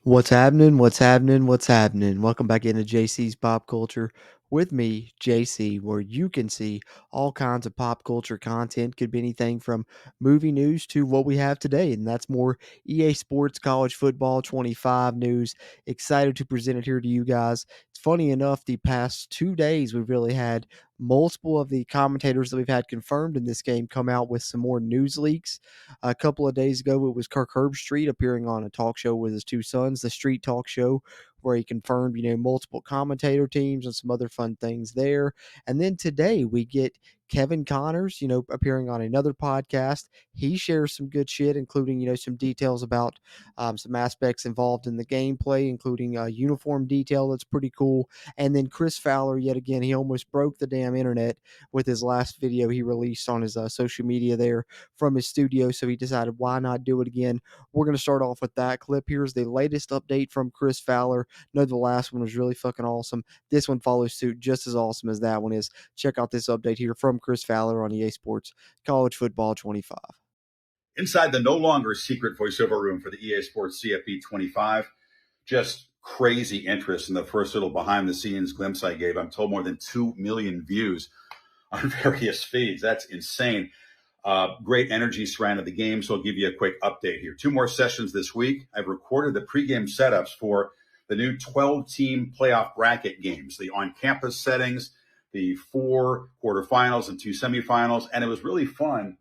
What's happening? What's happening? What's happening? Welcome back into JC's Pop Culture with me, JC, where you can see all kinds of pop culture content. Could be anything from movie news to what we have today, and that's more EA Sports College Football 25 news. Excited to present it here to you guys. It's funny enough, the past 2 days we've really had multiple of the commentators that we've had confirmed in this game come out with some more news leaks. A couple of days ago, it was Kirk Herbstreit appearing on a talk show with his two sons, the Street Talk Show, where he confirmed, multiple commentator teams and some other fun things there. And then today we get Kevin Connors, appearing on another podcast. He shares some good shit, including, some details about some aspects involved in the gameplay, including a uniform detail that's pretty cool. And then Chris Fowler, yet again, he almost broke the damn internet with his last video he released on his social media there from his studio. So he decided, why not do it again? We're going to start off with that clip. Here's the latest update from Chris Fowler. No, the last one was really fucking awesome. This one follows suit just as awesome as that one is. Check out this update here from Chris Fowler on EA Sports College Football 25. Inside the no longer secret voiceover room for the EA Sports CFB 25, just crazy interest in the first little behind the scenes glimpse I gave. I'm told more than 2 million views on various feeds. That's insane. Great energy surrounded the game, so I'll give you a quick update here. 2 more sessions this week. I've recorded the pregame setups for the new 12-team playoff bracket games, the on-campus settings, the 4 quarterfinals and 2 semifinals, and it was really fun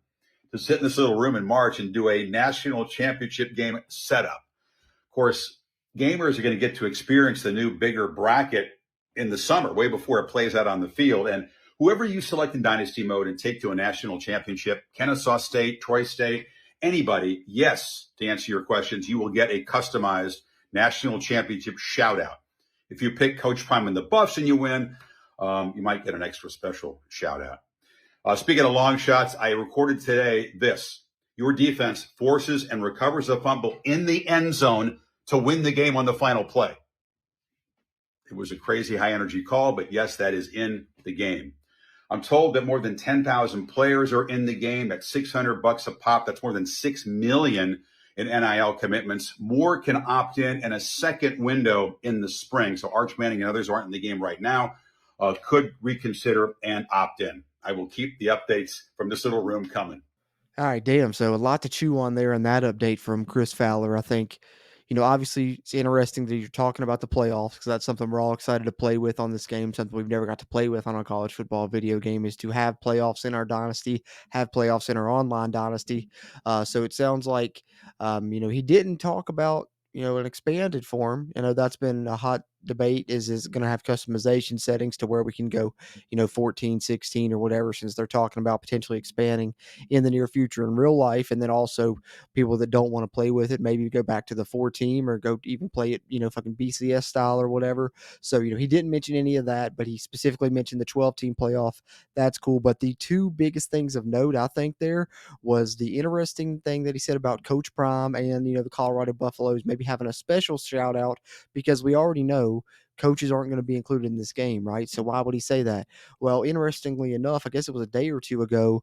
to sit in this little room in March and do a national championship game setup. Of course, gamers are going to get to experience the new bigger bracket in the summer, way before it plays out on the field. And whoever you select in Dynasty mode and take to a national championship, Kennesaw State, Troy State, anybody, yes, to answer your questions, you will get a customized national championship shout out. If you pick Coach Prime and the Buffs and you win, you might get an extra special shout out. Speaking of long shots, I recorded today this. Your defense forces and recovers a fumble in the end zone to win the game on the final play. It was a crazy high energy call, but yes, that is in the game. I'm told that more than 10,000 players are in the game at $600 a pop. That's more than 6 million in NIL commitments. More can opt in a second window in the spring. So Arch Manning and others aren't in the game right now, could reconsider and opt in. I will keep the updates from this little room coming. All right, damn. So a lot to chew on there in that update from Chris Fowler. I think, obviously it's interesting that you're talking about the playoffs because that's something we're all excited to play with on this game. Something we've never got to play with on a college football video game is to have playoffs in our dynasty, have playoffs in our online dynasty. So it sounds like, he didn't talk about, an expanded form. That's been a hot debate. Is it going to have customization settings to where we can go, 14, 16 or whatever, since they're talking about potentially expanding in the near future in real life. And then also people that don't want to play with it, maybe go back to the 4 team or go even play it, fucking BCS style or whatever. So, he didn't mention any of that, but he specifically mentioned the 12-team playoff. That's cool. But the 2 biggest things of note, I think, there was the interesting thing that he said about Coach Prime and, the Colorado Buffaloes maybe having a special shout out because we already know coaches aren't going to be included in this game, right? So why would he say that? Well, interestingly enough, I guess it was a day or 2 ago,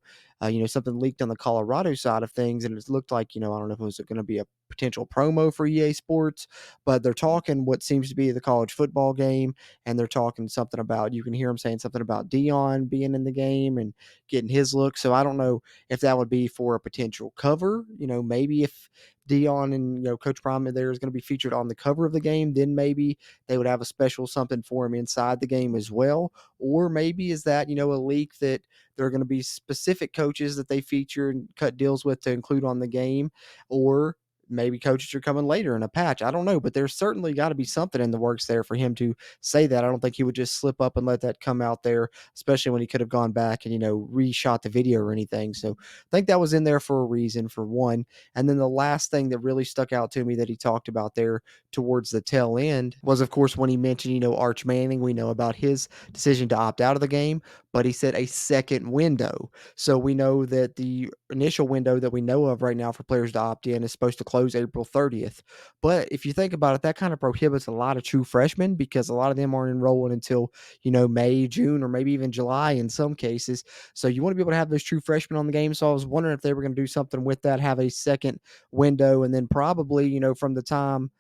something leaked on the Colorado side of things, and it looked like, I don't know if it was going to be a potential promo for EA Sports, but they're talking what seems to be the college football game, and they're talking something about, you can hear them saying something about Dion being in the game and getting his look. So I don't know if that would be for a potential cover, maybe if Dion and Coach Prime there is going to be featured on the cover of the game, then maybe they would have a special something for him inside the game as well. Or maybe is that a leak that there are going to be specific coaches that they feature and cut deals with to include on the game, or maybe coaches are coming later in a patch. I don't know, but there's certainly got to be something in the works there for him to say that. I don't think he would just slip up and let that come out there, especially when he could have gone back and, reshot the video or anything. So I think that was in there for a reason, for one. And then the last thing that really stuck out to me that he talked about there towards the tail end was, of course, when he mentioned, Arch Manning. We know about his decision to opt out of the game, but he said a second window. So we know that the initial window that we know of right now for players to opt in is supposed to close April 30th. But if you think about it, that kind of prohibits a lot of true freshmen because a lot of them aren't enrolling until, May, June, or maybe even July in some cases. So you want to be able to have those true freshmen on the game. So I was wondering if they were going to do something with that, have a second window, and then probably, from the time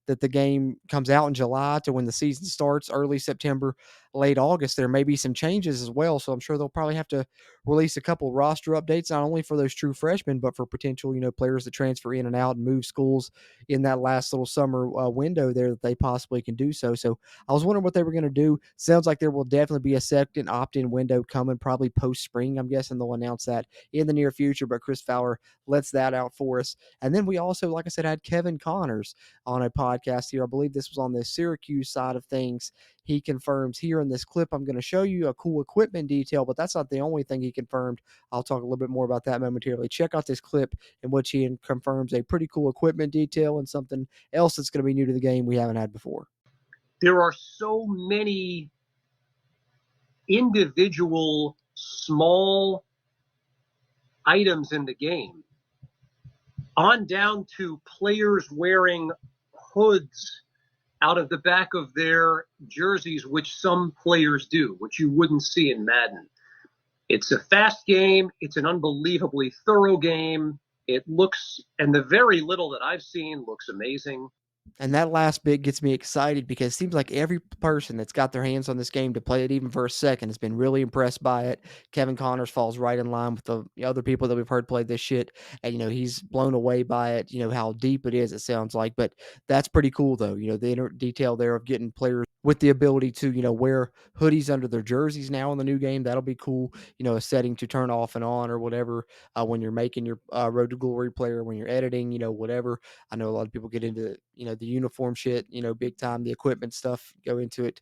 that the game comes out in July to when the season starts early September, late August, there may be some changes as well. So I'm sure they'll probably have to release a couple roster updates, not only for those true freshmen, but for potential, players that transfer in and out and move schools in that last little summer window there that they possibly can do so. So I was wondering what they were going to do. Sounds like there will definitely be a second opt-in window coming, probably post spring. I'm guessing they'll announce that in the near future. But Chris Fowler lets that out for us. And then we also, like I said, had Kevin Connors on a podcast here. I believe this was on the Syracuse side of things. He confirms here in this clip, I'm going to show you a cool equipment detail, but that's not the only thing he confirmed. I'll talk a little bit more about that momentarily. Check out this clip in which he confirms a pretty cool equipment detail and something else that's going to be new to the game we haven't had before. There are so many individual small items in the game, on down to players wearing hoods out of the back of their jerseys, which some players do, which you wouldn't see in Madden. It's a fast game. It's an unbelievably thorough game. It looks, and the very little that I've seen looks amazing. And that last bit gets me excited because it seems like every person that's got their hands on this game to play it even for a second has been really impressed by it. Kevin Connors falls right in line with the other people that we've heard play this shit. And, he's blown away by it, how deep it is, it sounds like. But that's pretty cool, though. The inner detail there of getting players with the ability to, wear hoodies under their jerseys now in the new game. That'll be cool. A setting to turn off and on or whatever when you're making your Road to Glory player, when you're editing, whatever. I know a lot of people get into, the uniform shit, big time, the equipment stuff, go into it,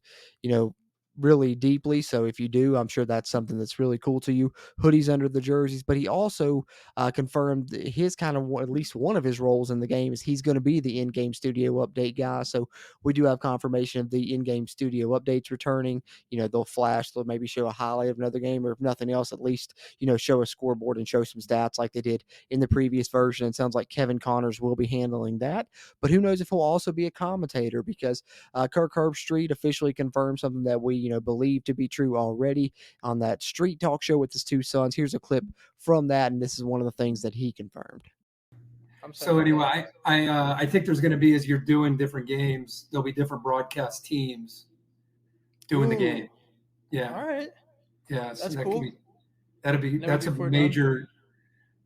really deeply. So if you do, I'm sure that's something that's really cool to you. Hoodies under the jerseys. But he also confirmed his kind of, at least one of his roles in the game is he's going to be the in-game studio update guy. So we do have confirmation of the in-game studio updates returning. They'll flash, they'll maybe show a highlight of another game, or if nothing else, at least, show a scoreboard and show some stats like they did in the previous version. It sounds like Kevin Connors will be handling that. But who knows if he'll also be a commentator, because Kirk Herbstreit officially confirmed something that we, believe to be true already on that Street Talk show with his two sons. Here's a clip from that, and this is one of the things that he confirmed. So anyway, I think there's going to be, as you're doing different games, there'll be different broadcast teams doing the game. Yeah. All right. Yeah. So that's cool. That's a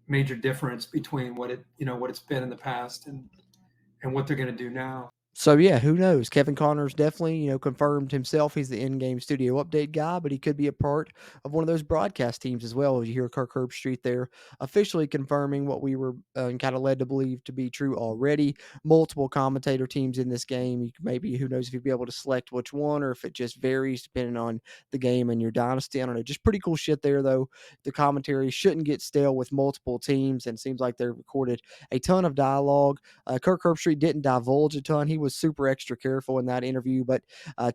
major difference between what it's been in the past and what they're going to do now. So yeah, who knows? Kevin Connors definitely, confirmed himself. He's the in-game studio update guy, but he could be a part of one of those broadcast teams as well. As you hear Kirk Herbstreit there officially confirming what we were kind of led to believe to be true already. Multiple commentator teams in this game. Maybe, who knows if you'd be able to select which one, or if it just varies depending on the game and your dynasty. I don't know. Just pretty cool shit there, though. The commentary shouldn't get stale with multiple teams, and it seems like they recorded a ton of dialogue. Kirk Herbstreit didn't divulge a ton. He was super extra careful in that interview, but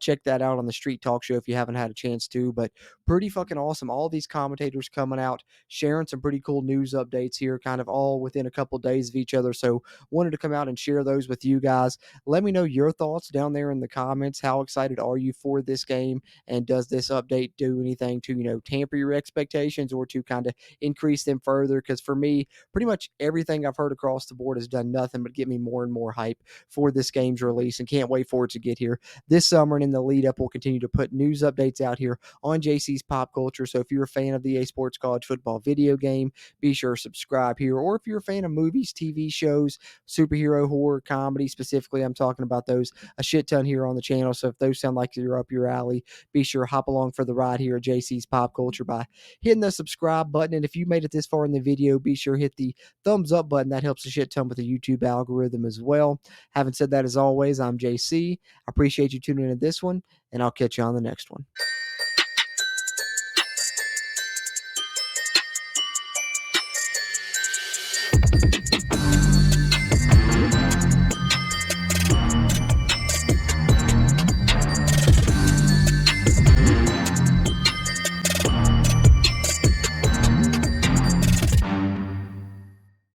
check that out on the Street Talk show if you haven't had a chance to. But pretty fucking awesome. All these commentators coming out, sharing some pretty cool news updates here, kind of all within a couple days of each other. So wanted to come out and share those with you guys. Let me know your thoughts down there in the comments. How excited are you for this game? And does this update do anything to, tamper your expectations or to kind of increase them further? Because for me, pretty much everything I've heard across the board has done nothing but get me more and more hype for this game's release, and can't wait for it to get here this summer. And in the lead up, we'll continue to put news updates out here on JC's Pop Culture. So if you're a fan of the EA Sports College Football video game, be sure to subscribe here. Or if you're a fan of movies, TV shows, superhero, horror, comedy specifically, I'm talking about those a shit ton here on the channel. So if those sound like they're up your alley, be sure to hop along for the ride here at JC's Pop Culture by hitting the subscribe button. And if you made it this far in the video, be sure to hit the thumbs up button. That helps a shit ton with the YouTube algorithm as well. Having said that, as always, I'm JC. I appreciate you tuning in to this one, and I'll catch you on the next one.